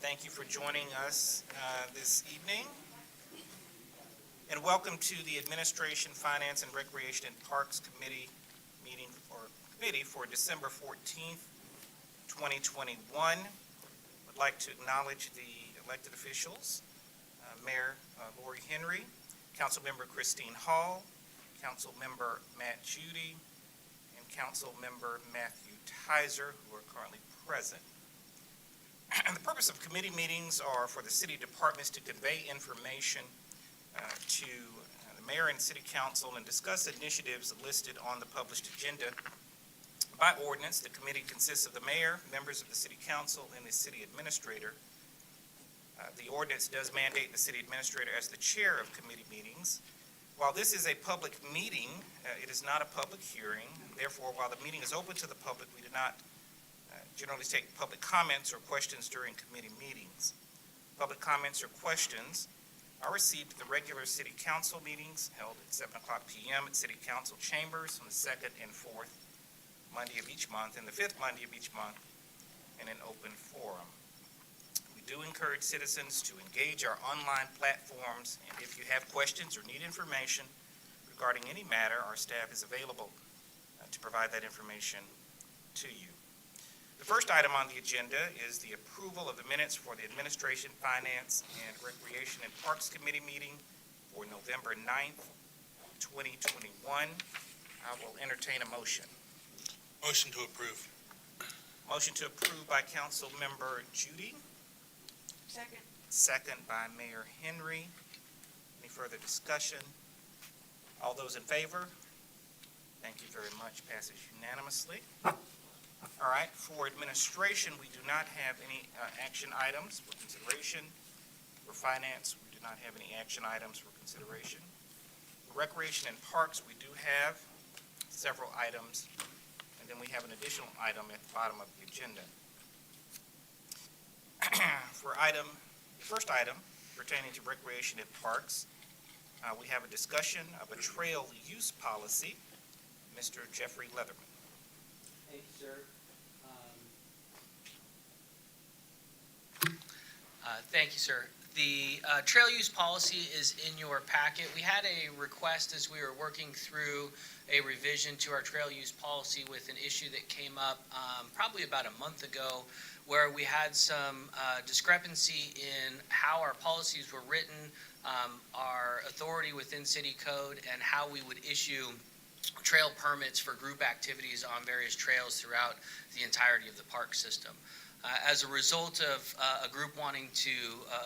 Thank you for joining us this evening. And welcome to the Administration, Finance, and Recreation and Parks Committee meeting for December 14th, 2021. I'd like to acknowledge the elected officials, Mayor Lori Henry, Councilmember Christine Hall, Councilmember Matt Judy, and Councilmember Matthew Tizer, who are currently present. The purpose of committee meetings are for the city departments to convey information to the mayor and city council and discuss initiatives listed on the published agenda. By ordinance, the committee consists of the mayor, members of the city council, and the city administrator. The ordinance does mandate the city administrator as the chair of committee meetings. While this is a public meeting, it is not a public hearing. Therefore, while the meeting is open to the public, we do not generally take public comments or questions during committee meetings. Public comments or questions are received at the regular city council meetings held at 7 o'clock p.m. at city council chambers on the second and fourth Monday of each month and the fifth Monday of each month in an open forum. We do encourage citizens to engage our online platforms, and if you have questions or need information regarding any matter, our staff is available to provide that information to you. The first item on the agenda is the approval of the minutes for the Administration, Finance, and Recreation and Parks Committee meeting for November 9th, 2021. I will entertain a motion. Motion to approve. Motion to approve by Council Member Judy. Second. Second by Mayor Henry. Any further discussion? All those in favor? Thank you very much. Passes unanimously. All right, for administration, we do not have any action items for consideration. For finance, we do not have any action items for consideration. For recreation and parks, we do have several items, and then we have an additional item at the bottom of the agenda. For the first item pertaining to recreation and parks, we have a discussion of a trail use policy. Mr. Jeffrey Leatherman. Thank you, sir. Thank you, sir. The trail use policy is in your packet. We had a request as we were working through a revision to our trail use policy with an issue that came up probably about a month ago, where we had some discrepancy in how our policies were written, our authority within city code, and how we would issue trail permits for group activities on various trails throughout the entirety of the park system. As a result of a group wanting to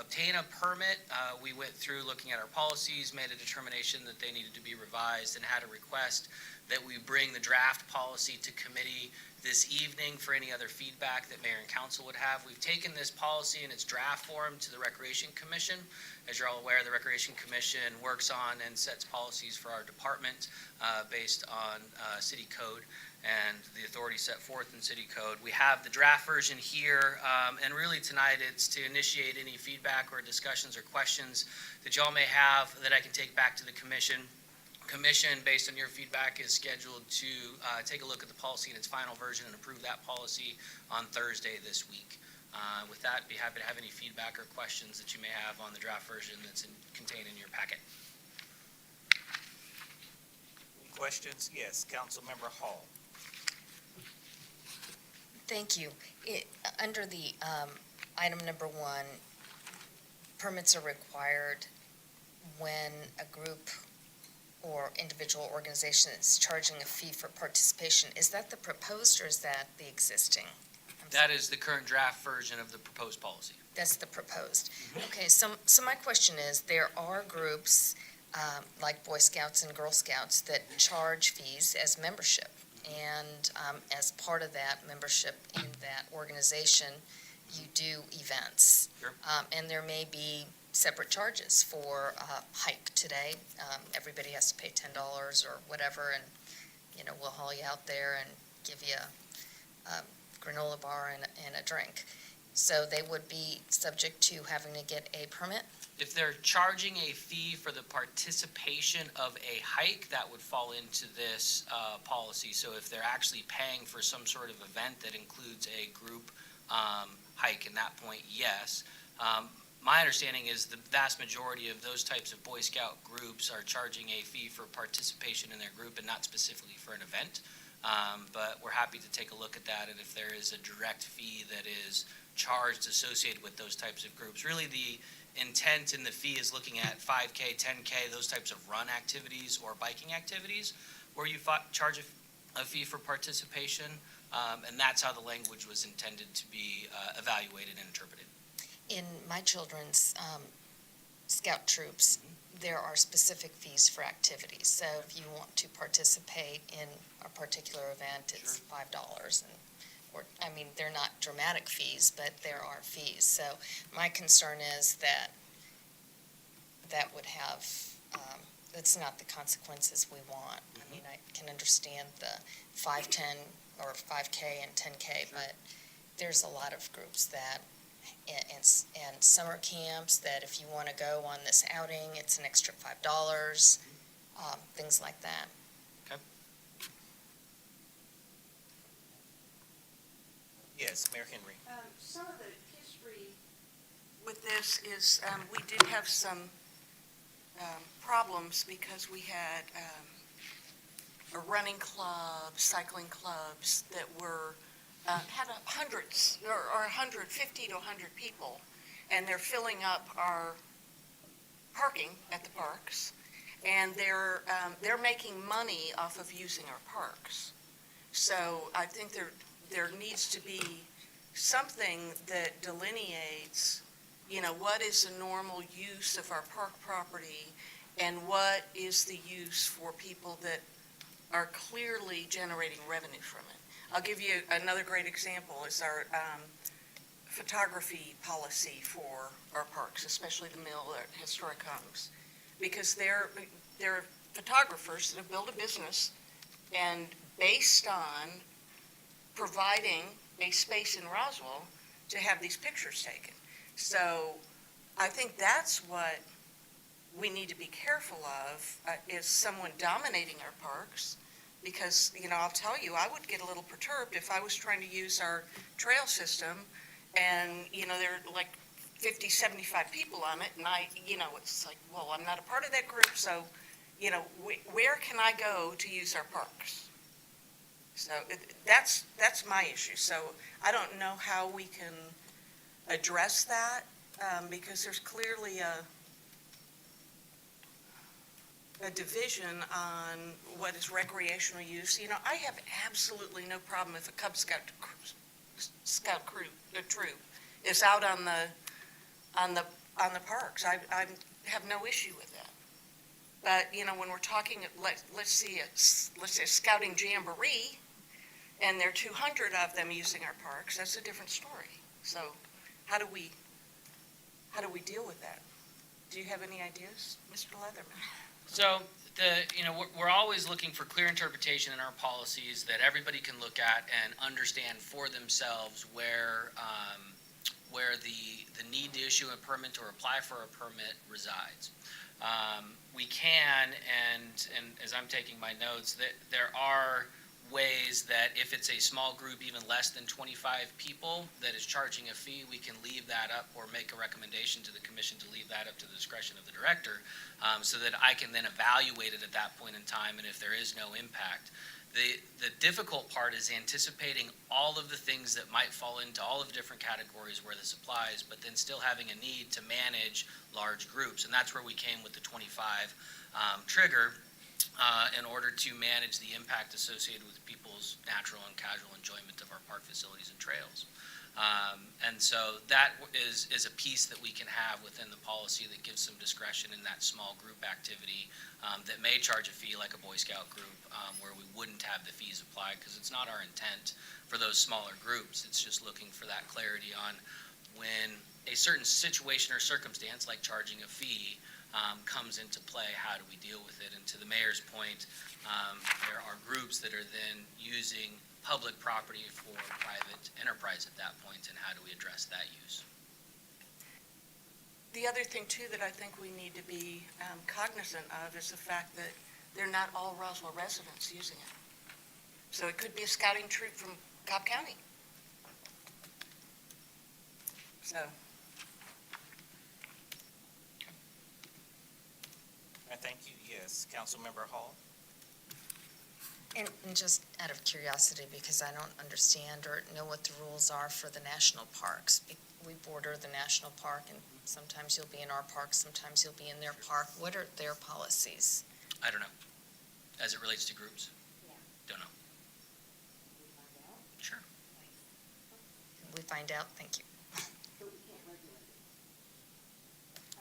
obtain a permit, we went through looking at our policies, made a determination that they needed to be revised, and had a request that we bring the draft policy to committee this evening for any other feedback that mayor and council would have. We've taken this policy in its draft form to the Recreation Commission. As you're all aware, the Recreation Commission works on and sets policies for our department based on city code and the authority set forth in city code. We have the draft version here, and really tonight it's to initiate any feedback or discussions or questions that y'all may have that I can take back to the commission. Commission, based on your feedback, is scheduled to take a look at the policy in its final version and approve that policy on Thursday this week. With that, be happy to have any feedback or questions that you may have on the draft version that's contained in your packet. Any questions? Yes, Councilmember Hall. Thank you. Under the item number 1, permits are required when a group or individual organization is charging a fee for participation. Is that the proposed or is that the existing? That is the current draft version of the proposed policy. That's the proposed. Okay, so my question is, there are groups like Boy Scouts and Girl Scouts that charge fees as membership. And as part of that membership in that organization, you do events. Sure. And there may be separate charges for a hike today. Everybody has to pay $10 or whatever, and we'll haul you out there and give you a granola bar and a drink. So they would be subject to having to get a permit? If they're charging a fee for the participation of a hike, that would fall into this policy. So if they're actually paying for some sort of event that includes a group hike in that point, yes. My understanding is the vast majority of those types of Boy Scout groups are charging a fee for participation in their group and not specifically for an event. But we're happy to take a look at that, and if there is a direct fee that is charged associated with those types of groups. Really, the intent in the fee is looking at 5K, 10K, those types of run activities or biking activities, where you charge a fee for participation, and that's how the language was intended to be evaluated and interpreted. In my children's scout troops, there are specific fees for activities. So if you want to participate in a particular event, it's $5. They're not dramatic fees, but there are fees. So my concern is that would have, that's not the consequences we want. I can understand the 5, 10, or 5K and 10K, but there's a lot of groups that, and summer camps, that if you want to go on this outing, it's an extra $5, things like that. Yes, Mayor Henry. Some of the history with this is we did have some problems because we had a running club, cycling clubs that were had hundreds or 150 to 100 people, and they're filling up our parking at the parks, and they're making money off of using our parks. So I think there needs to be something that delineates, what is the normal use of our park property and what is the use for people that are clearly generating revenue from it. I'll give you another great example is our photography policy for our parks, especially the mill at historic homes, because they're photographers that have built a business and based on providing a space in Roswell to have these pictures taken. So I think that's what we need to be careful of, is someone dominating our parks. Because, I'll tell you, I would get a little perturbed if I was trying to use our trail system and, there are like 50, 75 people on it, and it's like, well, I'm not a part of that group, so, where can I go to use our parks? So that's my issue. So I don't know how we can address that, because there's clearly a division on what is recreational use. I have absolutely no problem if a Cub Scout troop is out on the parks. I have no issue with that. But when we're talking, let's say a scouting jamboree, and there are 200 of them using our parks, that's a different story. So how do we deal with that? Do you have any ideas, Mr. Leatherman? So we're always looking for clear interpretation in our policies that everybody can look at and understand for themselves where the need to issue a permit or apply for a permit resides. We can, and as I'm taking my notes, that there are ways that if it's a small group, even less than 25 people, that is charging a fee, we can leave that up or make a recommendation to the commission to leave that up to the discretion of the director, so that I can then evaluate it at that point in time, and if there is no impact. The difficult part is anticipating all of the things that might fall into all of the different categories where this applies, but then still having a need to manage large groups, and that's where we came with the 25 trigger, in order to manage the impact associated with people's natural and casual enjoyment of our park facilities and trails. And so that is a piece that we can have within the policy that gives some discretion in that small group activity that may charge a fee like a Boy Scout group, where we wouldn't have the fees applied, because it's not our intent for those smaller groups. It's just looking for that clarity on when a certain situation or circumstance, like charging a fee, comes into play, how do we deal with it? And to the mayor's point, there are groups that are then using public property for private enterprise at that point, and how do we address that use? The other thing, too, that I think we need to be cognizant of is the fact that they're not all Roswell residents using it. So it could be a scouting troop from Cobb County. So, I thank you. Yes, Councilmember Hall. And just out of curiosity, because I don't understand or know what the rules are for the national parks. We border the national park, and sometimes you'll be in our park, sometimes you'll be in their park. What are their policies? I don't know, as it relates to groups. Don't know. Sure. We find out, thank you.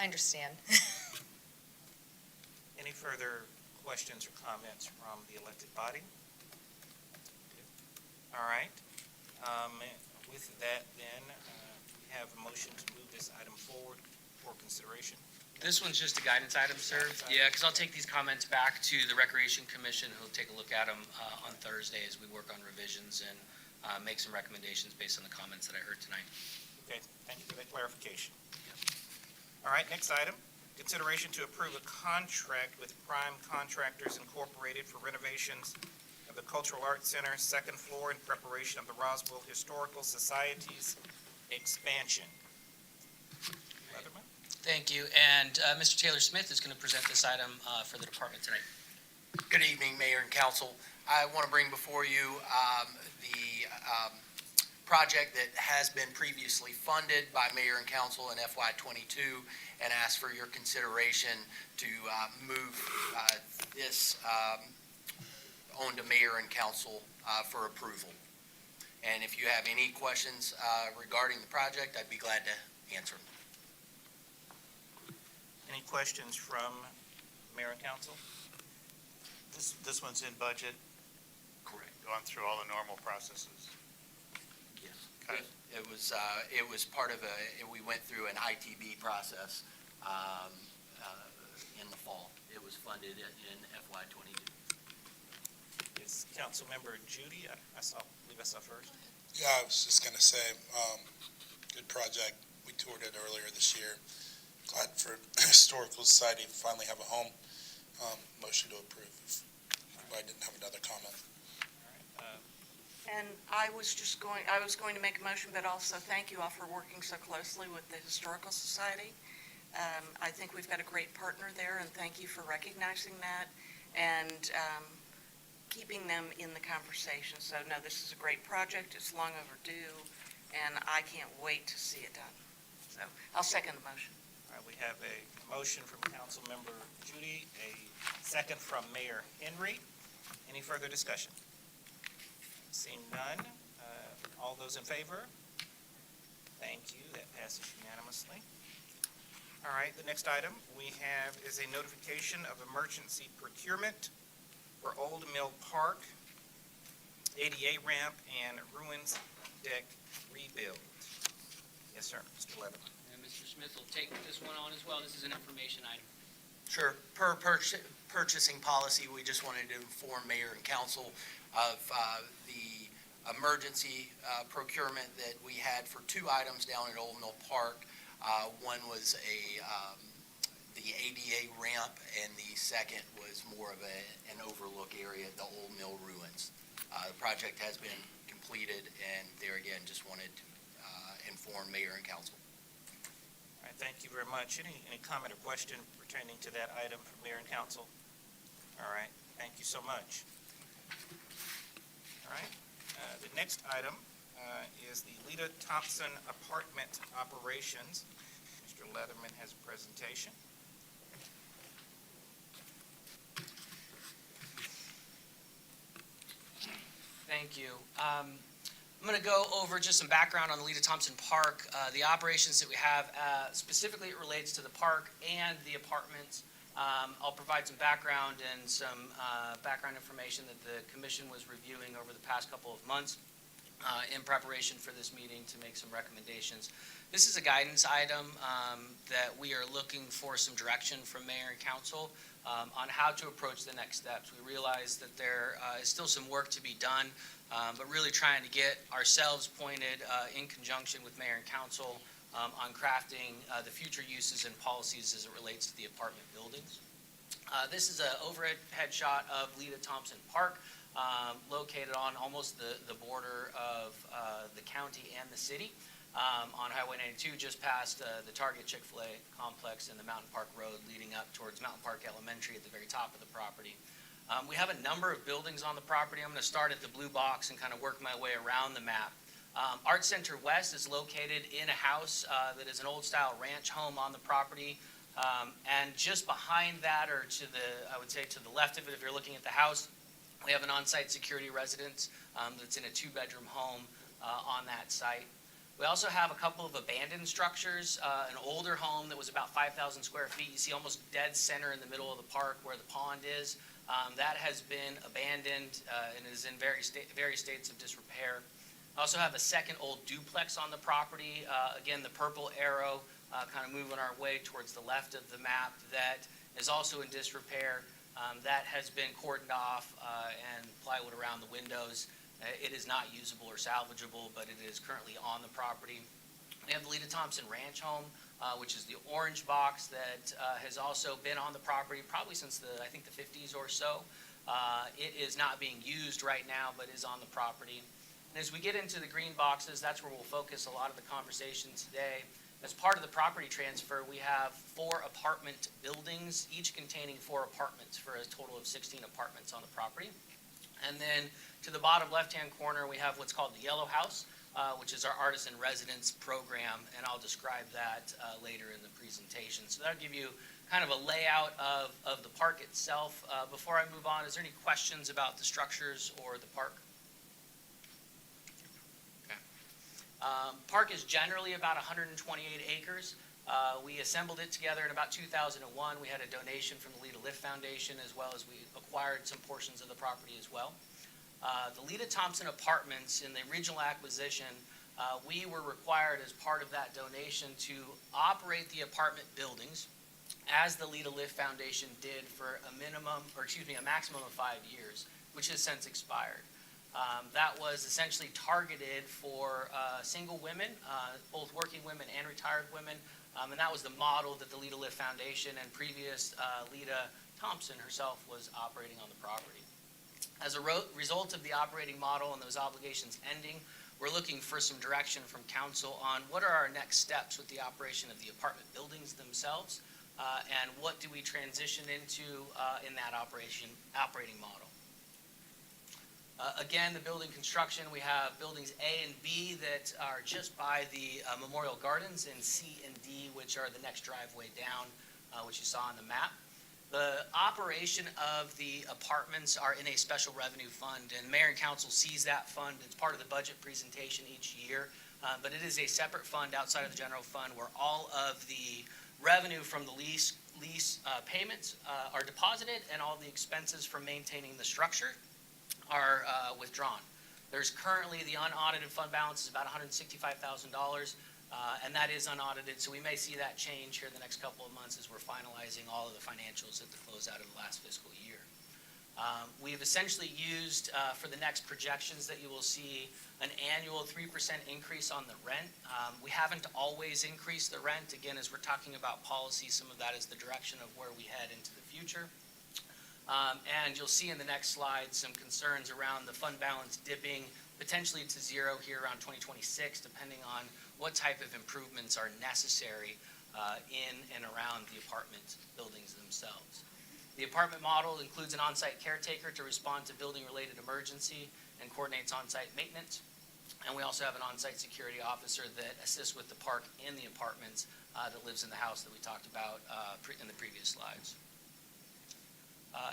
I understand. Any further questions or comments from the elected body? All right. With that, then, we have a motion to move this item forward for consideration. This one's just a guidance item, sir. Guidance item. Yeah, because I'll take these comments back to the Recreation Commission, who'll take a look at them on Thursday as we work on revisions and make some recommendations based on the comments that I heard tonight. Okay, thank you for that clarification. All right, next item, consideration to approve a contract with Prime Contractors Incorporated for renovations of the Cultural Arts Center, second floor, in preparation of the Roswell Historical Society's expansion. Leatherman? Thank you. And Mr. Taylor Smith is going to present this item for the department tonight. Good evening, Mayor and Council. I want to bring before you the project that has been previously funded by Mayor and Council in FY22 and ask for your consideration to move this on to Mayor and Council for approval. And if you have any questions regarding the project, I'd be glad to answer them. Any questions from Mayor and Council? This one's in budget, Correct. going through all the normal processes. Yes. Okay. It was part of we went through an ITB process in the fall. It was funded in FY22. Is Councilmember Judy, I believe I saw first. Yeah, I was just gonna say, good project. We toured it earlier this year. Glad for Historical Society to finally have a home. Motion to approve. If anybody didn't have another comment. All right, and I was going to make a motion, but also thank you all for working so closely with the Historical Society. I think we've got a great partner there, and thank you for recognizing that and keeping them in the conversation. So, no, this is a great project. It's long overdue, and I can't wait to see it done. So, I'll second the motion. All right, we have a motion from Councilmember Judy, a second from Mayor Henry. Any further discussion? Seeing none, all those in favor? Thank you, that passes unanimously. All right, the next item we have is a notification of emergency procurement for Old Mill Park, ADA ramp, and ruins deck rebuild. Yes, sir, Mr. Leatherman. And Mr. Smith will take this one on as well. This is an information item. Sure. Per purchasing policy, we just wanted to inform Mayor and Council of the emergency procurement that we had for two items down at Old Mill Park. One was the ADA ramp, and the second was more of an overlook area at the Old Mill ruins. The project has been completed, and there again, just wanted to inform Mayor and Council. All right, thank you very much. Any comment or question pertaining to that item from Mayor and Council? All right, thank you so much. All right, the next item is the Leta Thompson apartment operations. Mr. Leatherman has a presentation. Thank you. I'm going to go over just some background on the Leta Thompson Park, the operations that we have. Specifically, it relates to the park and the apartments. I'll provide some background and some background information that the commission was reviewing over the past couple of months in preparation for this meeting to make some recommendations. This is a guidance item that we are looking for some direction from Mayor and Council on how to approach the next steps. We realize that there is still some work to be done, but really trying to get ourselves pointed in conjunction with Mayor and Council on crafting the future uses and policies as it relates to the apartment buildings. This is an overhead shot of Leta Thompson Park, located on almost the border of the county and the city. on Highway 92, just past the Target Chick-fil-A complex and the Mountain Park Road leading up towards Mountain Park Elementary at the very top of the property. We have a number of buildings on the property. I'm going to start at the blue box and kind of work my way around the map. Art Center West is located in a house that is an old-style ranch home on the property. And just behind that, or to the, I would say to the left of it, if you're looking at the house, we have an on-site security residence that's in a two-bedroom home on that site. We also have a couple of abandoned structures, an older home that was about 5,000 square feet. You see almost dead center in the middle of the park where the pond is. That has been abandoned and is in various states of disrepair. I also have a second old duplex on the property. Again, the purple arrow kind of moving our way towards the left of the map, that is also in disrepair. That has been cordoned off and plywood around the windows. It is not usable or salvageable, but it is currently on the property. We have the Leta Thompson Ranch home, which is the orange box that has also been on the property probably since I think the 50s or so. It is not being used right now, but is on the property. And as we get into the green boxes, that's where we'll focus a lot of the conversation today. As part of the property transfer, we have 4 apartment buildings, each containing 4 apartments for a total of 16 apartments on the property. And then to the bottom left-hand corner, we have what's called the Yellow House, which is our artisan residence program, and I'll describe that later in the presentation. So that'll give you kind of a layout of the park itself. Before I move on, is there any questions about the structures or the park? Park is generally about 128 acres. We assembled it together in about 2001. We had a donation from the Leta Lift Foundation, as well as we acquired some portions of the property as well. The Leta Thompson Apartments, in the original acquisition, we were required as part of that donation to operate the apartment buildings as the Leta Lift Foundation did for a maximum of 5 years, which has since expired. That was essentially targeted for single women, both working women and retired women, and that was the model that the Leta Lift Foundation and previous Leta Thompson herself was operating on the property. As a result of the operating model and those obligations ending, we're looking for some direction from council on what are our next steps with the operation of the apartment buildings themselves, and what do we transition into in that operating model. Again, the building construction, we have buildings A and B that are just by the Memorial Gardens, and C and D, which are the next driveway down, which you saw on the map. The operation of the apartments are in a special revenue fund, and Mayor and Council sees that fund. It's part of the budget presentation each year, but it is a separate fund outside of the general fund where all of the revenue from the lease payments are deposited, and all the expenses for maintaining the structure are withdrawn. There's currently the unaudited fund balance is about $165,000, and that is unaudited, so we may see that change here in the next couple of months as we're finalizing all of the financials at the closeout of the last fiscal year. We've essentially used, for the next projections that you will see, an annual 3% increase on the rent. We haven't always increased the rent. Again, as we're talking about policy, some of that is the direction of where we head into the future. And you'll see in the next slide some concerns around the fund balance dipping potentially to zero here around 2026, depending on what type of improvements are necessary in and around the apartment buildings themselves. The apartment model includes an on-site caretaker to respond to building-related emergency and coordinates on-site maintenance. And we also have an on-site security officer that assists with the park and the apartments that lives in the house that we talked about in the previous slides.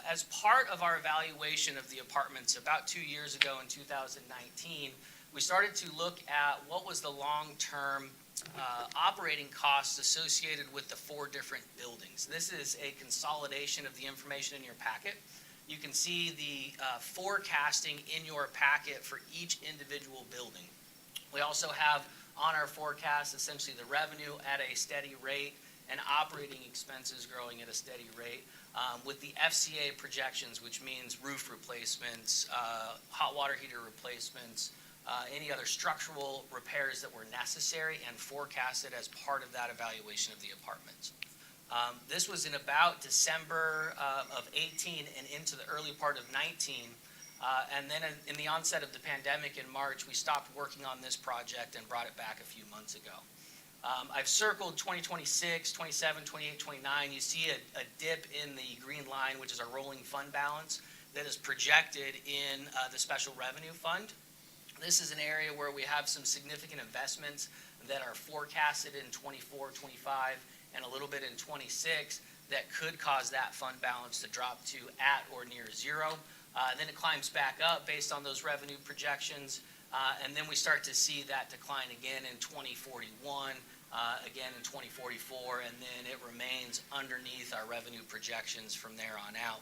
As part of our evaluation of the apartments about 2 years ago in 2019, we started to look at what was the long-term operating costs associated with the 4 different buildings. This is a consolidation of the information in your packet. You can see the forecasting in your packet for each individual building. We also have on our forecast essentially the revenue at a steady rate and operating expenses growing at a steady rate, with the FCA projections, which means roof replacements, hot water heater replacements, any other structural repairs that were necessary and forecasted as part of that evaluation of the apartments. This was in about December of 18 and into the early part of 19. And then in the onset of the pandemic in March, we stopped working on this project and brought it back a few months ago. I've circled 2026, 27, 28, 29. You see a dip in the green line, which is our rolling fund balance that is projected in the special revenue fund. This is an area where we have some significant investments that are forecasted in 24, 25, and a little bit in 26 that could cause that fund balance to drop to at or near zero. Then it climbs back up based on those revenue projections, and then we start to see that decline again in 2041, again in 2044, and then it remains underneath our revenue projections from there on out.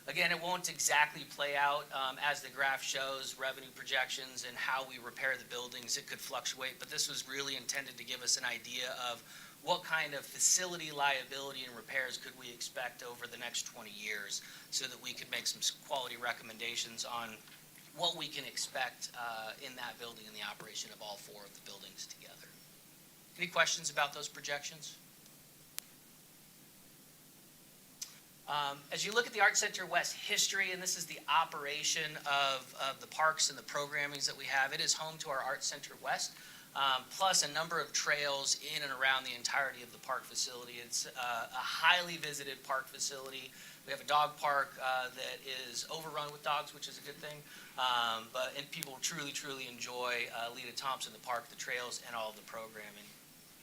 Again, it won't exactly play out as the graph shows, revenue projections and how we repair the buildings. It could fluctuate, but this was really intended to give us an idea of what kind of facility liability and repairs could we expect over the next 20 years so that we could make some quality recommendations on what we can expect in that building and the operation of all four of the buildings together. Any questions about those projections? As you look at the Art Center West history, and this is the operation of the parks and the programmings that we have, it is home to our Art Center West, plus a number of trails in and around the entirety of the park facility. It's a highly visited park facility. We have a dog park that is overrun with dogs, which is a good thing, and people truly, truly enjoy Leta, Thompson, the park, the trails, and all of the programming.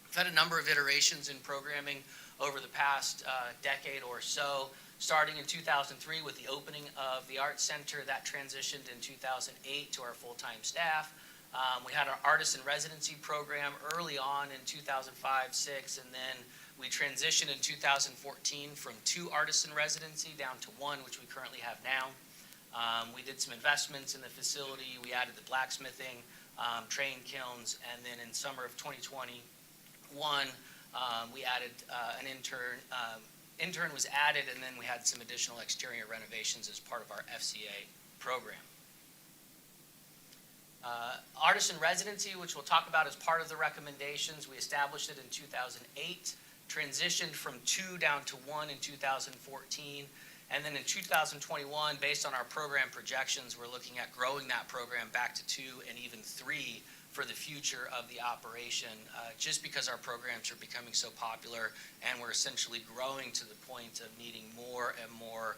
We've had a number of iterations in programming over the past decade or so, starting in 2003 with the opening of the Art Center. That transitioned in 2008 to our full-time staff. We had our artist in residency program early on in 2005, 6, and then we transitioned in 2014 from 2 artists in residency down to 1, which we currently have now. We did some investments in the facility. We added the blacksmithing, train kilns, and then in summer of 2021, we added an intern. Intern was added, and then we had some additional exterior renovations as part of our FCA program. Artist in residency, which we'll talk about as part of the recommendations, we established it in 2008, transitioned from 2 down to 1 in 2014, and then in 2021, based on our program projections, we're looking at growing that program back to 2 and even 3 for the future of the operation, just because our programs are becoming so popular and we're essentially growing to the point of needing more and more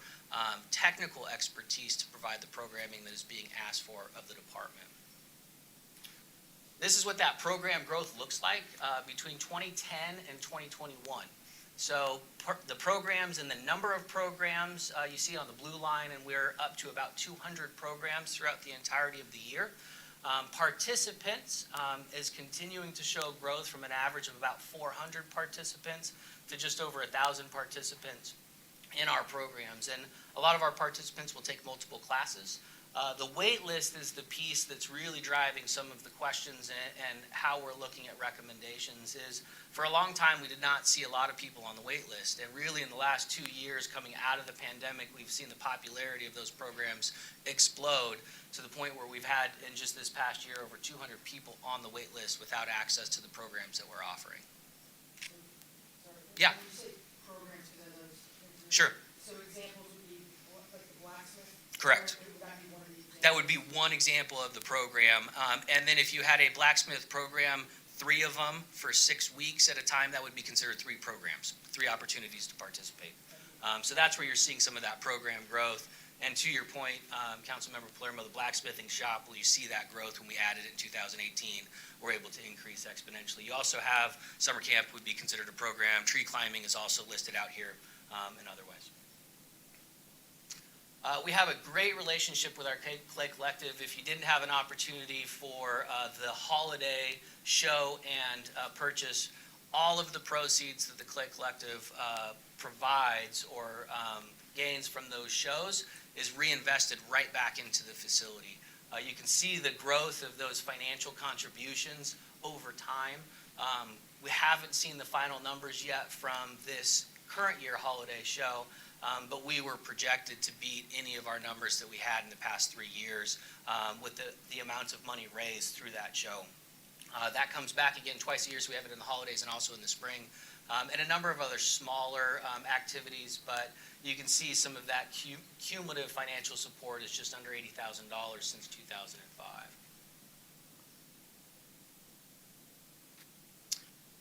technical expertise to provide the programming that is being asked for of the department. This is what that program growth looks like between 2010 and 2021. So the programs and the number of programs you see on the blue line, and we're up to about 200 programs throughout the entirety of the year. Participants is continuing to show growth from an average of about 400 participants to just over 1,000 participants in our programs. And a lot of our participants will take multiple classes. The wait list is the piece that's really driving some of the questions and how we're looking at recommendations. Is for a long time we did not see a lot of people on the wait list, and really in the last 2 years coming out of the pandemic, we've seen the popularity of those programs explode to the point where we've had in just this past year over 200 people on the wait list without access to the programs that we're offering. Yeah. When you say programs, because I know. Sure. So examples would be like the blacksmith? Correct. Or would that be one of the examples? That would be one example of the program. And then if you had a blacksmith program, 3 of them for 6 weeks at a time, that would be considered 3 programs, 3 opportunities to participate. So that's where you're seeing some of that program growth. And to your point, Councilmember Palermo, the blacksmithing shop, well, you see that growth when we added it in 2018. We're able to increase exponentially. You also have summer camp would be considered a program. Tree climbing is also listed out here and otherwise. We have a great relationship with our Clay Collective. If you didn't have an opportunity for the holiday show and purchase, all of the proceeds that the Clay Collective provides or gains from those shows is reinvested right back into the facility. You can see the growth of those financial contributions over time. We haven't seen the final numbers yet from this current year holiday show, but we were projected to beat any of our numbers that we had in the past 3 years with the amounts of money raised through that show. That comes back again twice a year, so we have it in the holidays and also in the spring. and a number of other smaller activities, but you can see some of that cumulative financial support is just under $80,000 since 2005.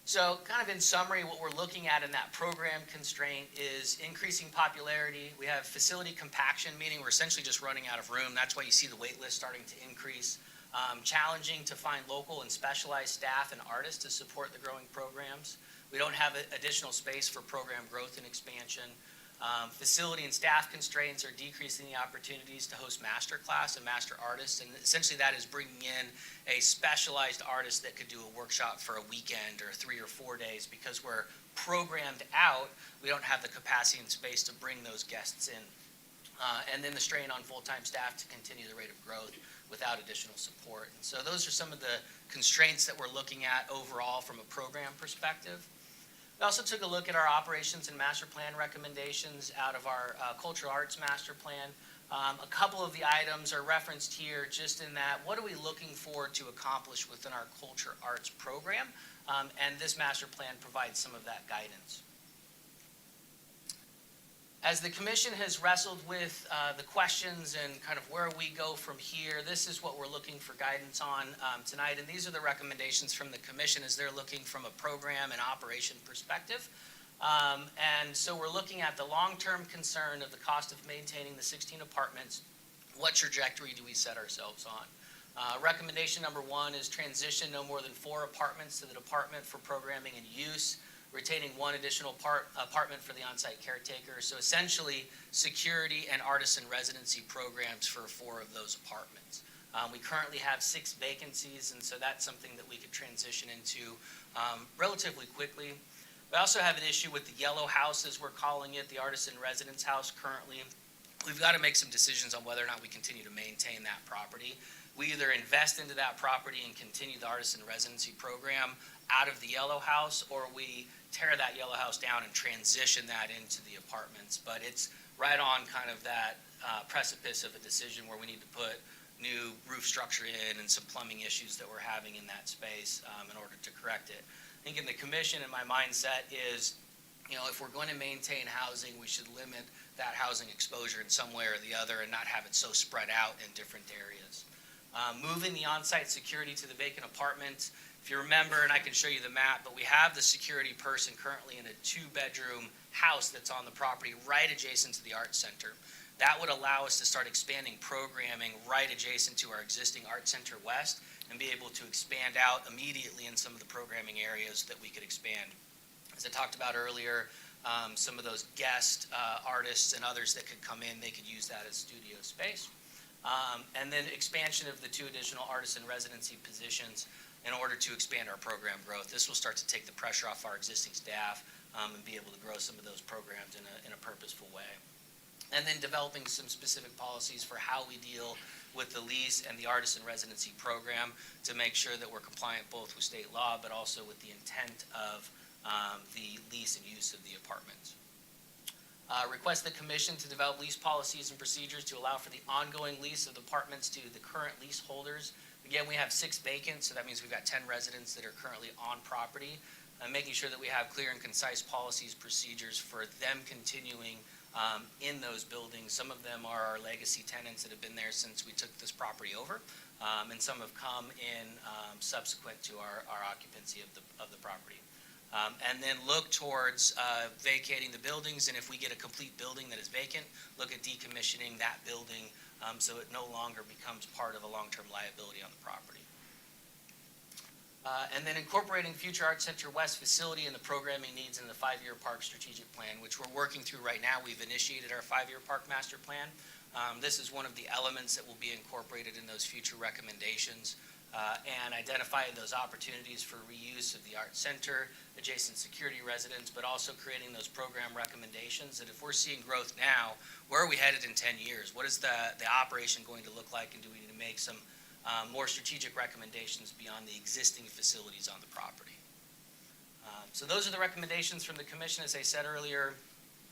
So kind of in summary, what we're looking at in that program constraint is increasing popularity. We have facility compaction, meaning we're essentially just running out of room. That's why you see the wait list starting to increase. Challenging to find local and specialized staff and artists to support the growing programs. We don't have additional space for program growth and expansion. Facility and staff constraints are decreasing the opportunities to host master class and master artists, and essentially that is bringing in a specialized artist that could do a workshop for a weekend or 3 or 4 days. Because we're programmed out, we don't have the capacity and space to bring those guests in. And then the strain on full-time staff to continue the rate of growth without additional support. And so those are some of the constraints that we're looking at overall from a program perspective. We also took a look at our operations and master plan recommendations out of our cultural arts master plan. A couple of the items are referenced here just in that, what are we looking forward to accomplish within our culture arts program? And this master plan provides some of that guidance. As the commission has wrestled with the questions and kind of where we go from here, this is what we're looking for guidance on tonight. And these are the recommendations from the commission as they're looking from a program and operation perspective. And so we're looking at the long-term concern of the cost of maintaining the 16 apartments. What trajectory do we set ourselves on? Recommendation number 1 is transition no more than 4 apartments to the Department for Programming and Use, retaining 1 additional apartment for the on-site caretaker. So essentially, security and artisan residency programs for 4 of those apartments. We currently have 6 vacancies, and so that's something that we could transition into relatively quickly. We also have an issue with the yellow house, as we're calling it, the artisan residence house currently. We've got to make some decisions on whether or not we continue to maintain that property. We either invest into that property and continue the artisan residency program out of the yellow house, or we tear that yellow house down and transition that into the apartments. But it's right on kind of that precipice of a decision where we need to put new roof structure in and some plumbing issues that we're having in that space in order to correct it. I think in the commission, and my mindset is, if we're going to maintain housing, we should limit that housing exposure in some way or the other and not have it so spread out in different areas. Moving the on-site security to the vacant apartments. If you remember, and I can show you the map, but we have the security person currently in a 2-bedroom house that's on the property right adjacent to the Arts Center. That would allow us to start expanding programming right adjacent to our existing Arts Center West and be able to expand out immediately in some of the programming areas that we could expand. As I talked about earlier, some of those guest artists and others that could come in, they could use that as studio space. And then expansion of the 2 additional artisan residency positions in order to expand our program growth. This will start to take the pressure off our existing staff and be able to grow some of those programs in a purposeful way. And then developing some specific policies for how we deal with the lease and the artisan residency program to make sure that we're compliant both with state law, but also with the intent of the lease and use of the apartments. Request the commission to develop lease policies and procedures to allow for the ongoing lease of the apartments to the current leaseholders. Again, we have 6 vacant, so that means we've got 10 residents that are currently on property. Making sure that we have clear and concise policies, procedures for them continuing in those buildings. Some of them are our legacy tenants that have been there since we took this property over, and some have come in subsequent to our occupancy of the property. And then look towards vacating the buildings, and if we get a complete building that is vacant, look at decommissioning that building so it no longer becomes part of a long-term liability on the property. And then incorporating future Arts Center West facility and the programming needs in the 5-year park strategic plan, which we're working through right now. We've initiated our 5-year park master plan. This is one of the elements that will be incorporated in those future recommendations. And identifying those opportunities for reuse of the Arts Center, adjacent security residents, but also creating those program recommendations that if we're seeing growth now, where are we headed in 10 years? What is the operation going to look like, and do we need to make some more strategic recommendations beyond the existing facilities on the property? So those are the recommendations from the commission, as I said earlier,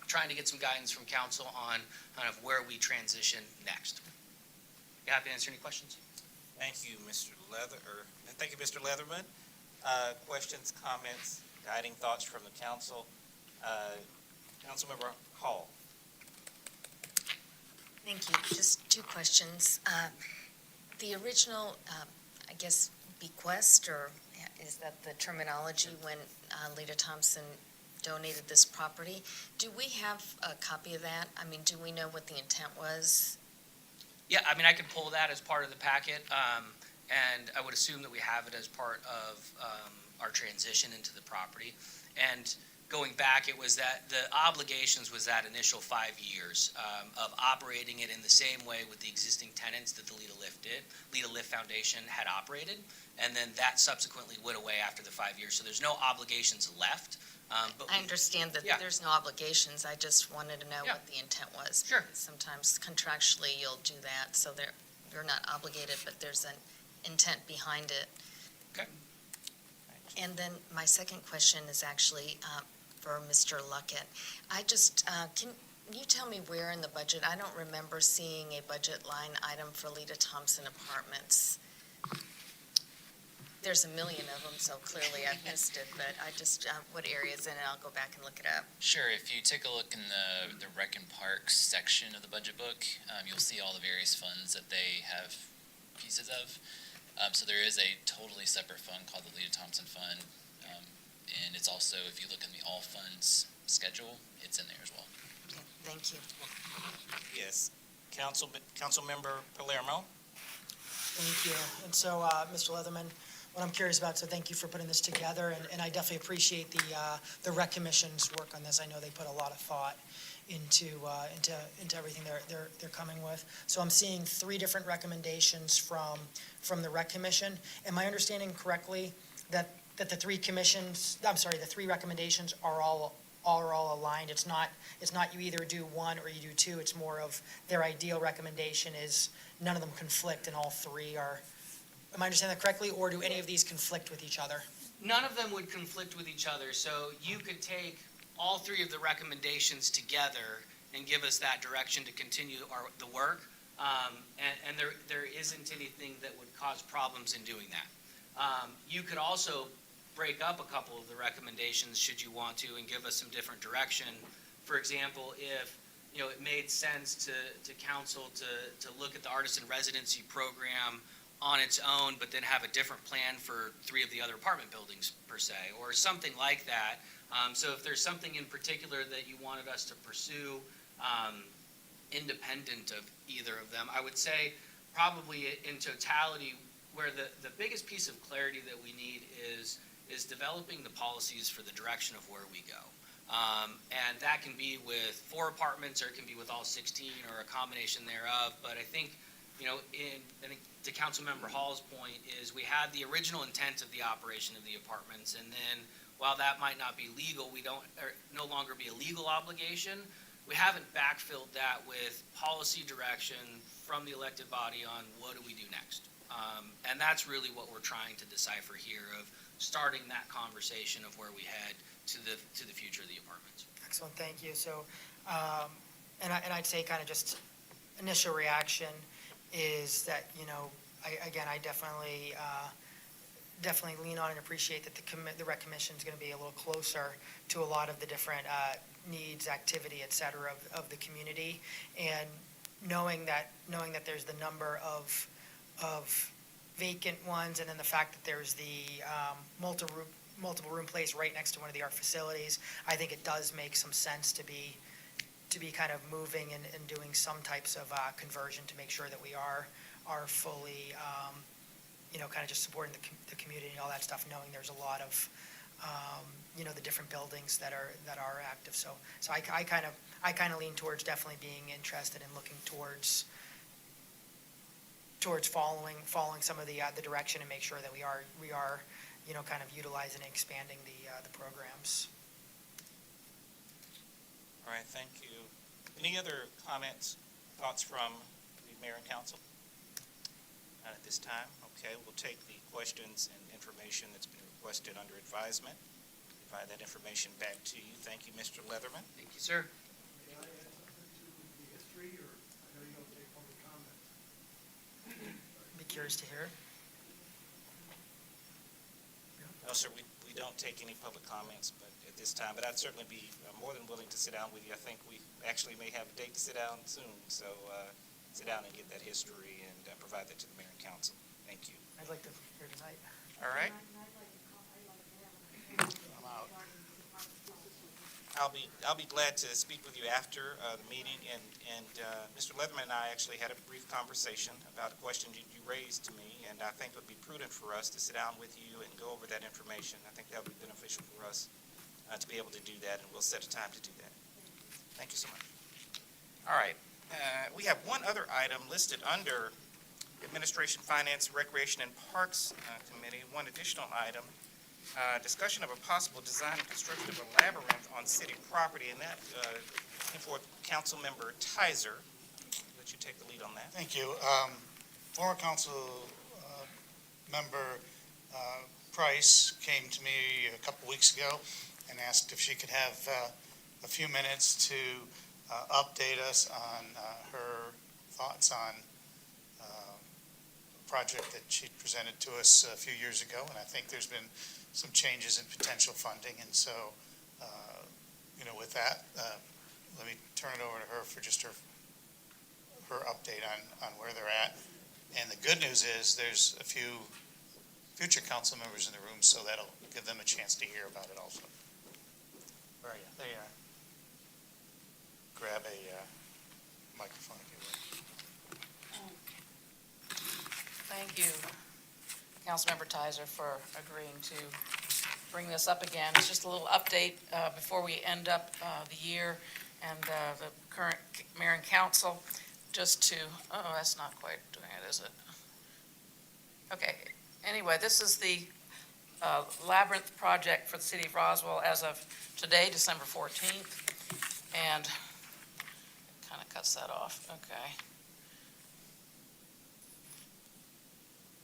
trying to get some guidance from council on kind of where we transition next. You happy to answer any questions? Thank you, Mr. Leatherman. Questions, comments guiding thoughts from the council. Councilmember Hall. Thank you. Just two questions. The original, I guess, bequest, or is that the terminology when Leta Thompson donated this property? Do we have a copy of that? I mean, do we know what the intent was? Yeah, I mean, I can pull that as part of the packet, and I would assume that we have it as part of our transition into the property. And going back, it was that the obligations was that initial 5 years of operating it in the same way with the existing tenants that the Leta Lift Foundation had operated, and then that subsequently went away after the 5 years. So there's no obligations left. But I understand that Yeah. there's no obligations. I just wanted to know Yeah. what the intent was. Sure. Because sometimes contractually you'll do that, so you're not obligated, but there's an intent behind it. Okay. And then my second question is actually for Mr. Luckett. Can you tell me where in the budget? I don't remember seeing a budget line item for Leta Thompson Apartments. There's a million of them, so clearly I've missed it, but what area is in it? I'll go back and look it up. Sure, if you take a look in the Rec and Parks section of the budget book, you'll see all the various funds that they have pieces of. So there is a totally separate fund called the Leta Thompson Fund, and it's also, if you look in the all funds schedule, it's in there as well. Okay, thank you. Yes. Councilmember Palermo. Thank you. And so, Mr. Leatherman, what I'm curious about, so thank you for putting this together, and I definitely appreciate the Rec Commission's work on this. I know they put a lot of thought into everything they're coming with. So I'm seeing 3 different recommendations from the Rec Commission. Am I understanding correctly that the 3 recommendations are all aligned? It's not you either do 1 or you do 2. It's more of their ideal recommendation is none of them conflict and all 3 are. Am I understanding that correctly, or do any of these conflict with each other? None of them would conflict with each other, so you could take all 3 of the recommendations together and give us that direction to continue the work, and there isn't anything that would cause problems in doing that. You could also break up a couple of the recommendations should you want to and give us some different direction. For example, if it made sense to council to look at the artisan residency program on its own, but then have a different plan for 3 of the other apartment buildings per se, or something like that. So if there's something in particular that you wanted us to pursue, independent of either of them, I would say probably in totality, where the biggest piece of clarity that we need is developing the policies for the direction of where we go. And that can be with 4 apartments, or it can be with all 16, or a combination thereof. But I think, I think to Councilmember Hall's point is we had the original intent of the operation of the apartments, and then while that might not be legal, no longer be a legal obligation, we haven't backfilled that with policy direction from the elected body on what do we do next. And that's really what we're trying to decipher here, of starting that conversation of where we head to the future of the apartments. Excellent, thank you. So, and I'd say kind of just initial reaction is that, I definitely lean on and appreciate that the Rec Commission is going to be a little closer to a lot of the different needs, activity, et cetera, of the community. And knowing that there's the number of vacant ones, and then the fact that there's the multiple room place right next to one of the art facilities, I think it does make some sense to be kind of moving and doing some types of conversion to make sure that we are fully, kind of just supporting the community and all that stuff, knowing there's a lot of, the different buildings that are active. So I kind of lean towards definitely being interested in looking towards following some of the direction and make sure that we are kind of utilizing and expanding the programs. All right, thank you. Any other comments, thoughts from the mayor and council? Not at this time. Okay, we'll take the questions and information that's been requested under advisement. Provide that information back to you. Thank you, Mr. Leatherman. Thank you, sir. May I add something to the history, or I know you don't take public comment? Be curious to hear. No, sir, we we don't take any public comments but at this time, but I'd certainly be more than willing to sit down with you. I think we actually may have a date to sit down soon, so sit down and get that history and provide that to the mayor and council. Thank you. I'd like to hear tonight. All right. I'm out. I'll be glad to speak with you after the meeting, and Mr. Leatherman and I actually had a brief conversation about a question you raised to me, and I think it would be prudent for us to sit down with you and go over that information. I think that would be beneficial for us to be able to do that, and we'll set a time to do that. Thank you so much. All right. We have one other item listed under Administration, Finance, Recreation, and Parks Committee, one additional item. Discussion of a possible design and construction of a labyrinth on city property, and that for Council Member Tizer. Let you take the lead on that. Thank you. Former council member Price came to me a couple weeks ago and asked if she could have a few minutes to update us on her thoughts on a project that she presented to us a few years ago, and I think there's been some changes in potential funding, and so, with that, let me turn it over to her for just her update on where they're at. And the good news is there's a few future council members in the room, so that'll give them a chance to hear about it also. Where are you? There you are. Grab a microphone if you will. Thank you, Councilmember Tizer, for agreeing to bring this up again. It's just a little update before we end up the year and the current mayor and council, just to, that's not quite doing it, is it? Okay, anyway, this is the Labyrinth project for the city of Roswell as of today, December 14th, and it kind of cuts that off, okay.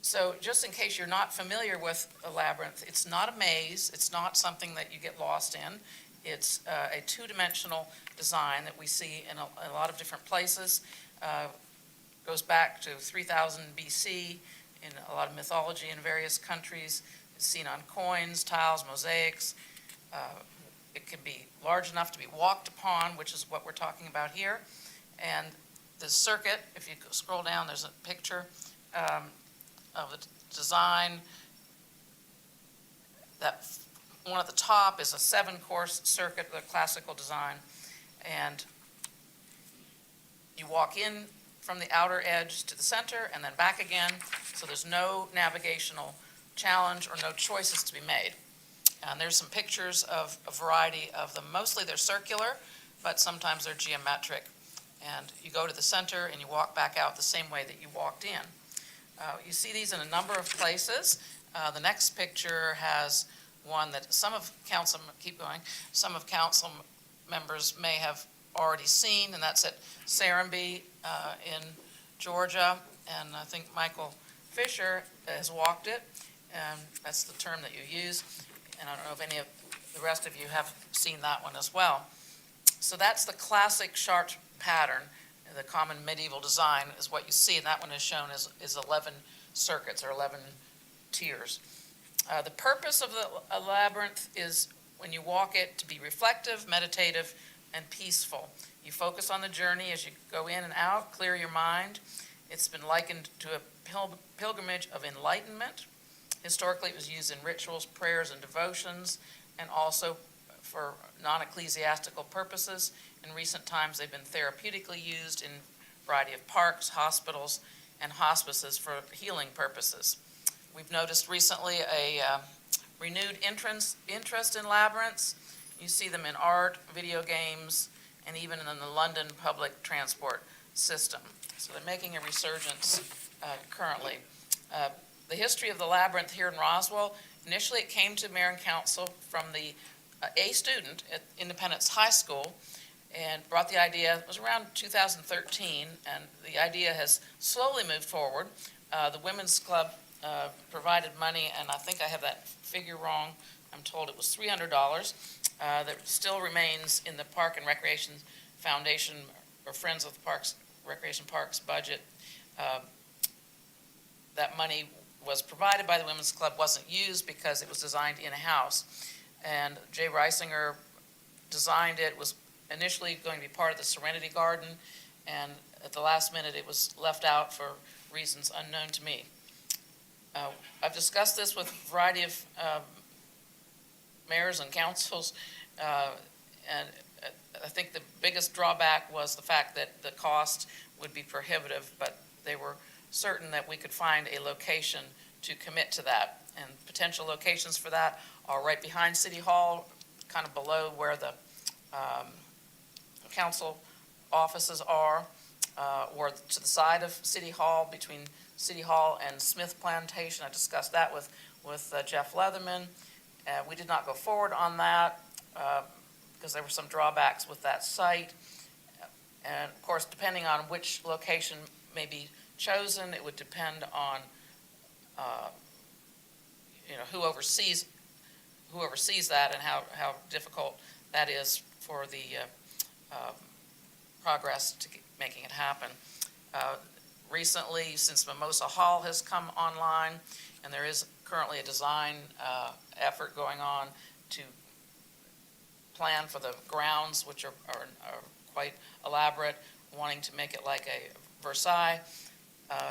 So just in case you're not familiar with a labyrinth, it's not a maze. It's not something that you get lost in. It's a two-dimensional design that we see in a lot of different places. Goes back to 3000 BC in a lot of mythology in various countries. It's seen on coins, tiles, mosaics. It can be large enough to be walked upon, which is what we're talking about here. And the circuit, if you scroll down, there's a picture of the design. That one at the top is a 7-course circuit, the classical design, and you walk in from the outer edge to the center and then back again, so there's no navigational challenge or no choices to be made. And there's some pictures of a variety of them. Mostly they're circular, but sometimes they're geometric. And you go to the center and you walk back out the same way that you walked in. You see these in a number of places. The next picture has one that some of council members may have already seen, and that's at Serenbe in Georgia. And I think Michael Fisher has walked it, and that's the term that you use. And I don't know if any of the rest of you have seen that one as well. So that's the classic Chart pattern. The common medieval design is what you see, and that one is shown as 11 circuits or 11 tiers. The purpose of the labyrinth is, when you walk it, to be reflective, meditative, and peaceful. You focus on the journey as you go in and out, clear your mind. It's been likened to a pilgrimage of enlightenment. Historically, it was used in rituals, prayers, and devotions, and also for non-ecclesiastical purposes. In recent times, they've been therapeutically used in a variety of parks, hospitals, and hospices for healing purposes. We've noticed recently a renewed interest in labyrinths. You see them in art, video games, and even in the London public transport system. So they're making a resurgence currently. The history of the labyrinth here in Roswell, initially it came to mayor and council from a student at Independence High School, and brought the idea. It was around 2013, and the idea has slowly moved forward. The Women's Club provided money, and I think I have that figure wrong. I'm told it was $300. That still remains in the Park and Recreation Foundation, or Friends of the Parks, Recreation Parks budget. That money was provided by the Women's Club wasn't used because it was designed in-house. And Jay Reisinger designed it, was initially going to be part of the Serenity Garden, and at the last minute, it was left out for reasons unknown to me. I've discussed this with a variety of mayors and councils, and I think the biggest drawback was the fact that the cost would be prohibitive, but they were certain that we could find a location to commit to that. And potential locations for that are right behind City Hall, kind of below where the council offices are, or to the side of City Hall, between City Hall and Smith Plantation. I discussed that with Jeff Leatherman. We did not go forward on that because there were some drawbacks with that site. And of course, depending on which location may be chosen, it would depend on who oversees that and how difficult that is for the progress to making it happen. Recently, since Mimosa Hall has come online, and there is currently a design effort going on to plan for the grounds, which are quite elaborate, wanting to make it like a Versailles.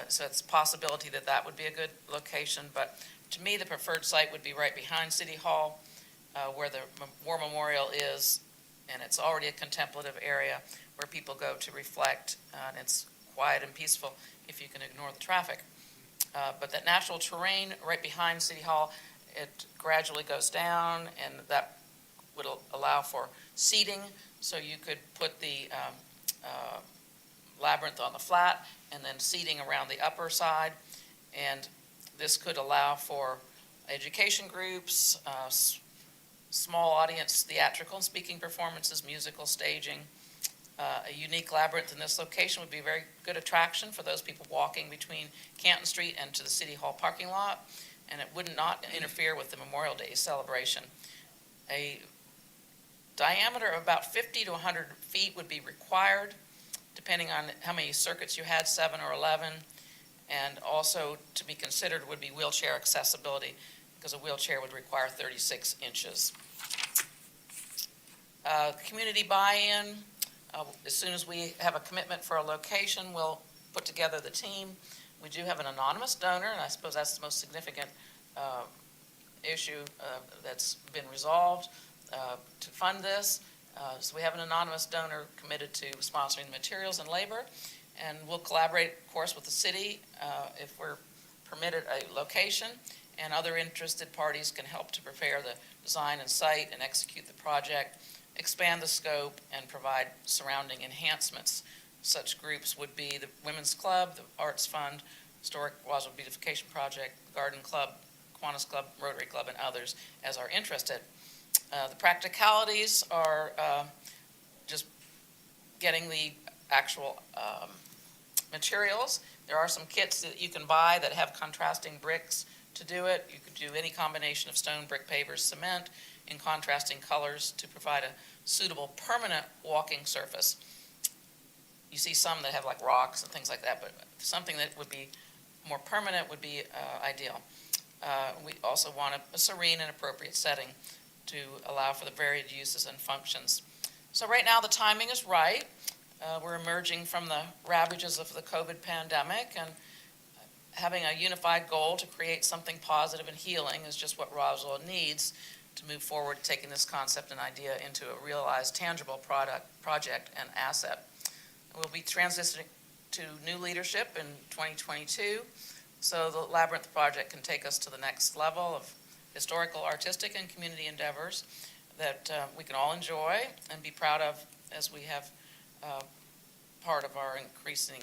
So it's a possibility that that would be a good location, but to me, the preferred site would be right behind City Hall, where the War Memorial is, and it's already a contemplative area where people go to reflect, and it's quiet and peaceful if you can ignore the traffic. But that natural terrain right behind City Hall, it gradually goes down, and that would allow for seating, so you could put the Labyrinth on the flat, and then seating around the upper side, and this could allow for education groups, small audience theatrical and speaking performances, musical staging. A unique labyrinth in this location would be a very good attraction for those people walking between Canton Street and to the City Hall parking lot, and it would not interfere with the Memorial Day celebration. A diameter of about 50 to 100 feet would be required, depending on how many circuits you had, 7 or 11, and also to be considered would be wheelchair accessibility, because a wheelchair would require 36 inches. Community buy-in, as soon as we have a commitment for a location, we'll put together the team. We do have an anonymous donor, and I suppose that's the most significant issue that's been resolved to fund this. So we have an anonymous donor committed to sponsoring the materials and labor, and we'll collaborate, of course, with the city if we're permitted a location, and other interested parties can help to prepare the design and site and execute the project, expand the scope, and provide surrounding enhancements. Such groups would be the Women's Club, the Arts Fund, Historic Roswell Beautification Project, Garden Club, Kiwanis Club, Rotary Club, and others as are interested. The practicalities are just getting the actual materials. There are some kits that you can buy that have contrasting bricks to do it. You could do any combination of stone, brick, pavers, cement in contrasting colors to provide a suitable permanent walking surface. You see some that have like rocks and things like that, but something that would be more permanent would be ideal. We also want a serene and appropriate setting to allow for the varied uses and functions. So right now the timing is right. We're emerging from the ravages of the COVID pandemic, and having a unified goal to create something positive and healing is just what Roswell needs to move forward, taking this concept and idea into a realized, tangible project and asset. We'll be transitioning to new leadership in 2022, so the Labyrinth project can take us to the next level of historical, artistic, and community endeavors that we can all enjoy and be proud of as we have part of our increasing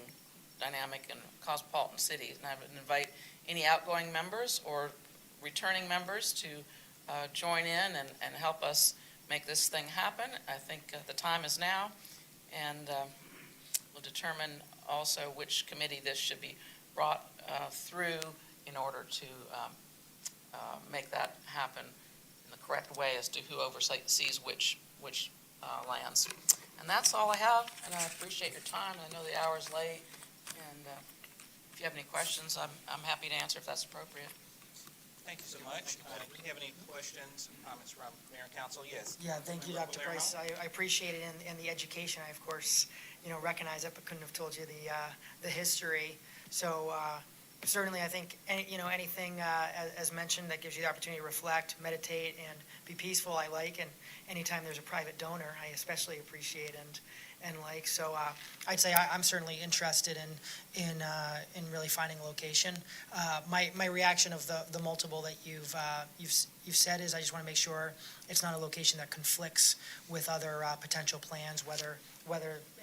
dynamic and cosmopolitan city. And I would invite any outgoing members or returning members to join in and help us make this thing happen. I think the time is now, and we'll determine also which committee this should be brought through in order to make that happen in the correct way as to who oversees which lands. And that's all I have, and I appreciate your time. I know the hour's late, and if you have any questions, I'm happy to answer if that's appropriate. Thank you so much. Do you have any questions, comments from Mayor and Council? Yes. Yeah, thank you, Dr. Price. I appreciate it, and the education. I, of course, recognize it, but couldn't have told you the history. So certainly, I think, anything, as mentioned, that gives you the opportunity to reflect, meditate, and be peaceful, I like. And anytime there's a private donor, I especially appreciate and like. So I'd say I'm certainly interested in really finding a location. My reaction of the multiple that you've said is I just want to make sure it's not a location that conflicts with other potential plans, whether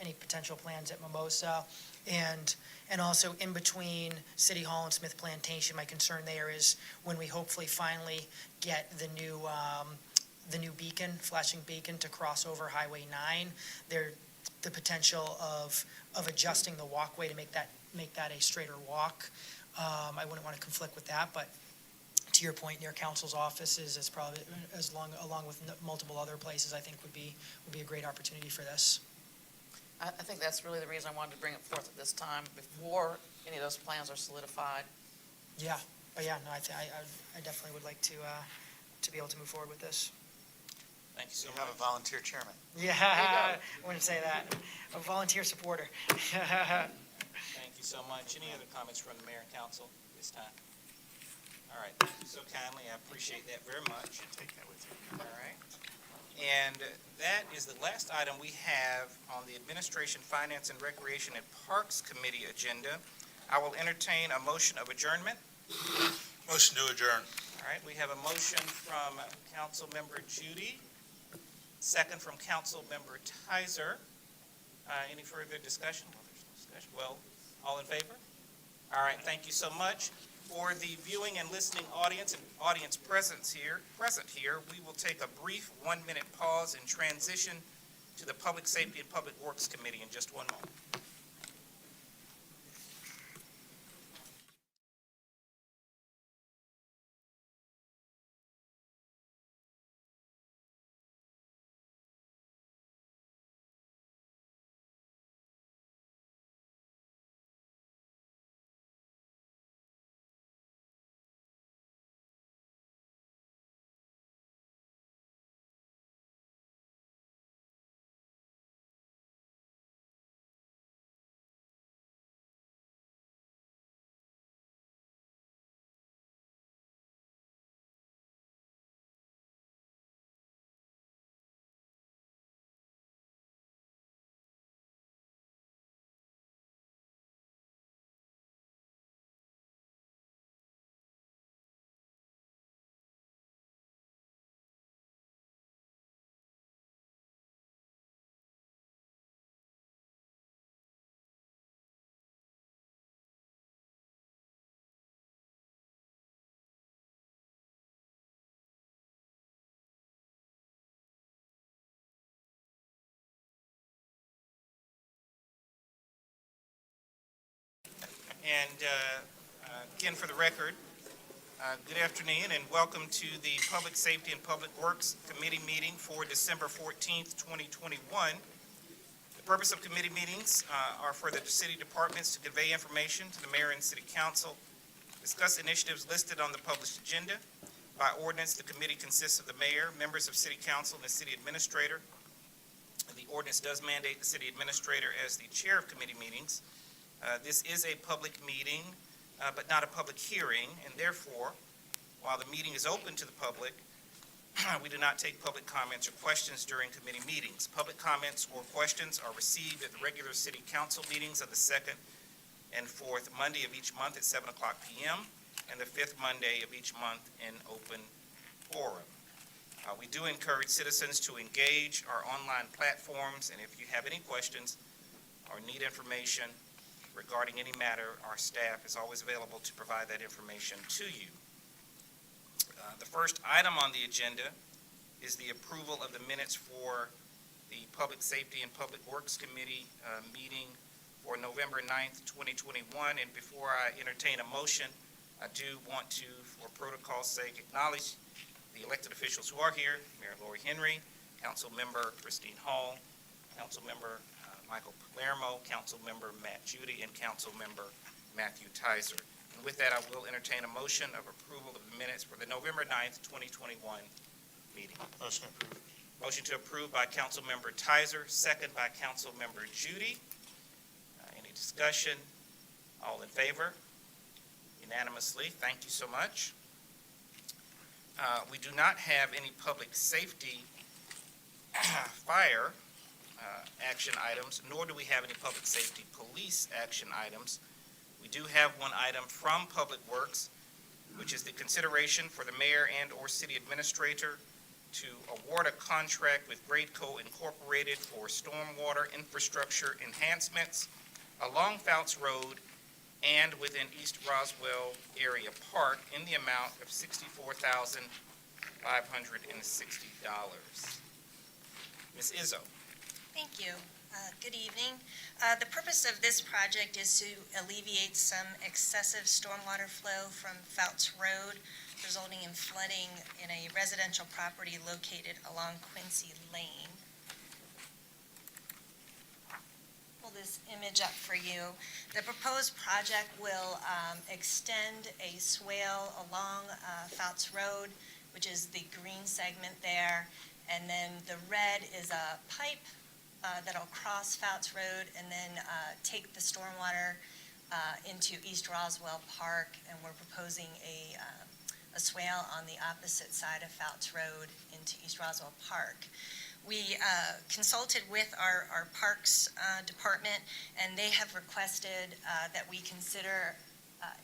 any potential plans at Mimosa, and also in between City Hall and Smith Plantation. My concern there is when we hopefully finally get the new beacon, flashing beacon, to cross over Highway 9, the potential of adjusting the walkway to make that a straighter walk. I wouldn't want to conflict with that, but to your point, near council's offices is probably, along with multiple other places, I think would be a great opportunity for this. I think that's really the reason I wanted to bring it forth at this time, before any of those plans are solidified. Yeah, but yeah, no, I definitely would like to be able to move forward with this. Thank you so You much. have a volunteer chairman. Yeah, I wouldn't say that. A volunteer supporter. Thank you so much. Any other comments from the Mayor and Council this time? All right, thank you so kindly. I appreciate that very much. Take that with you. All right. And that is the last item we have on the Administration, Finance, and Recreation and Parks Committee agenda. I will entertain a motion of adjournment. Motion to adjourn. All right, we have a motion from Councilmember Judy, second from Councilmember Tizer. Any further discussion? Well, there's no discussion. Well, all in favor? All right, thank you so much. For the viewing and listening audience and audience present here, we will take a brief 1-minute pause and transition to the Public Safety and Public Works Committee in just one moment. And again, for the record, good afternoon and welcome to the Public Safety and Public Works Committee meeting for December 14th, 2021. The purpose of committee meetings are for the city departments to convey information to the mayor and city council, discuss initiatives listed on the published agenda. By ordinance, the committee consists of the mayor, members of city council, and the city administrator. And the ordinance does mandate the city administrator as the chair of committee meetings. This is a public meeting, but not a public hearing, and therefore, while the meeting is open to the public, we do not take public comments or questions during committee meetings. Public comments or questions are received at the regular city council meetings of the second and fourth Monday of each month at 7 o'clock p.m. and the fifth Monday of each month in open forum. We do encourage citizens to engage our online platforms, and if you have any questions or need information regarding any matter, our staff is always available to provide that information to you. The first item on the agenda is the approval of the minutes for the Public Safety and Public Works Committee meeting for November 9th, 2021. And before I entertain a motion, I do want to, for protocol's sake, acknowledge the elected officials who are here: Mayor Lori Henry, Council Member Christine Hall, Council Member Michael Palermo, Council Member Matt Judy, and Council Member Matthew Tizer. And with that, I will entertain a motion of approval of the minutes for the November 9th, 2021 meeting. Motion approved. Motion to approve by Councilmember Tizer, second by Councilmember Judy. Any discussion? All in favor? Unanimously, thank you so much. We do not have any public safety fire action items, nor do we have any public safety police action items. We do have one item from Public Works, which is the consideration for the mayor and/or city administrator to award a contract with Gradeco Incorporated for stormwater infrastructure enhancements along Fouts Road and within East Roswell Area Park in the amount of $64,560. Ms. Izzo. Thank you. Good evening. The purpose of this project is to alleviate some excessive stormwater flow from Fouts Road, resulting in flooding in a residential property located along Quincy Lane. Pull this image up for you. The proposed project will extend a swale along Fouts Road, which is the green segment there, and then the red is a pipe that'll cross Fouts Road and then take the stormwater into East Roswell Park, and we're proposing a swale on the opposite side of Fouts Road into East Roswell Park. We consulted with our Parks Department, and they have requested that we consider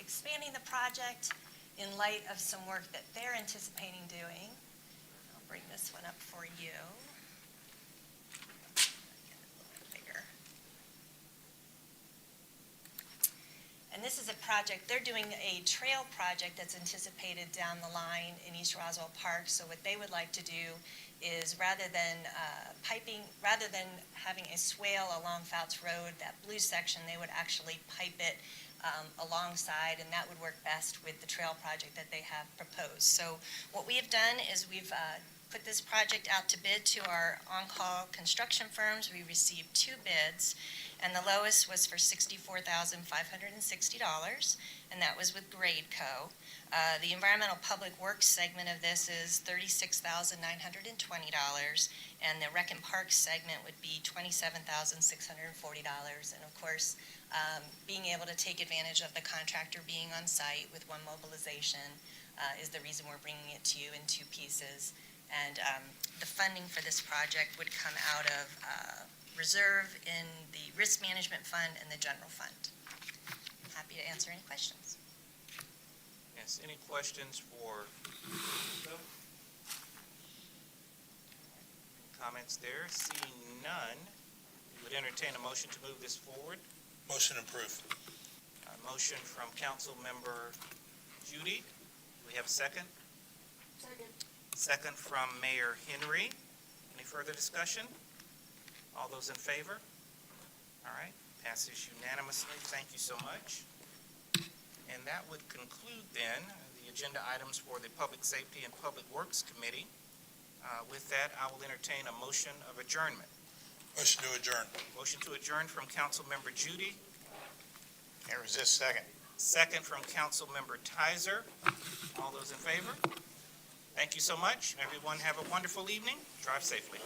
expanding the project in light of some work that they're anticipating doing. I'll bring this one up for you. And this is a project, they're doing a trail project that's anticipated down the line in East Roswell Park. So what they would like to do is rather than having a swale along Fouts Road, that blue section, they would actually pipe it alongside, and that would work best with the trail project that they have proposed. So what we have done is we've put this project out to bid to our on-call construction firms. We received 2 bids, and the lowest was for $64,560, and that was with Gradeco. The environmental public works segment of this is $36,920, and the Rec and Parks segment would be $27,640. And of course, being able to take advantage of the contractor being on site with one mobilization is the reason we're bringing it to you in 2 pieces. And the funding for this project would come out of reserve in the risk management fund and the general fund. Happy to answer any questions. Yes, any questions for Izzo? Any comments there? Seeing none, we would entertain a motion to move this forward. Motion approved. A motion from Councilmember Judy. Do we have a second? Second. Second from Mayor Henry. Any further discussion? All those in favor? All right, passes unanimously. Thank you so much. And that would conclude then the agenda items for the Public Safety and Public Works Committee. With that, I will entertain a motion of adjournment. Motion to adjourn. Motion to adjourn from Councilmember Judy. Can't resist second. Second from Councilmember Tizer. All those in favor? Thank you so much. Everyone have a wonderful evening. Drive safely.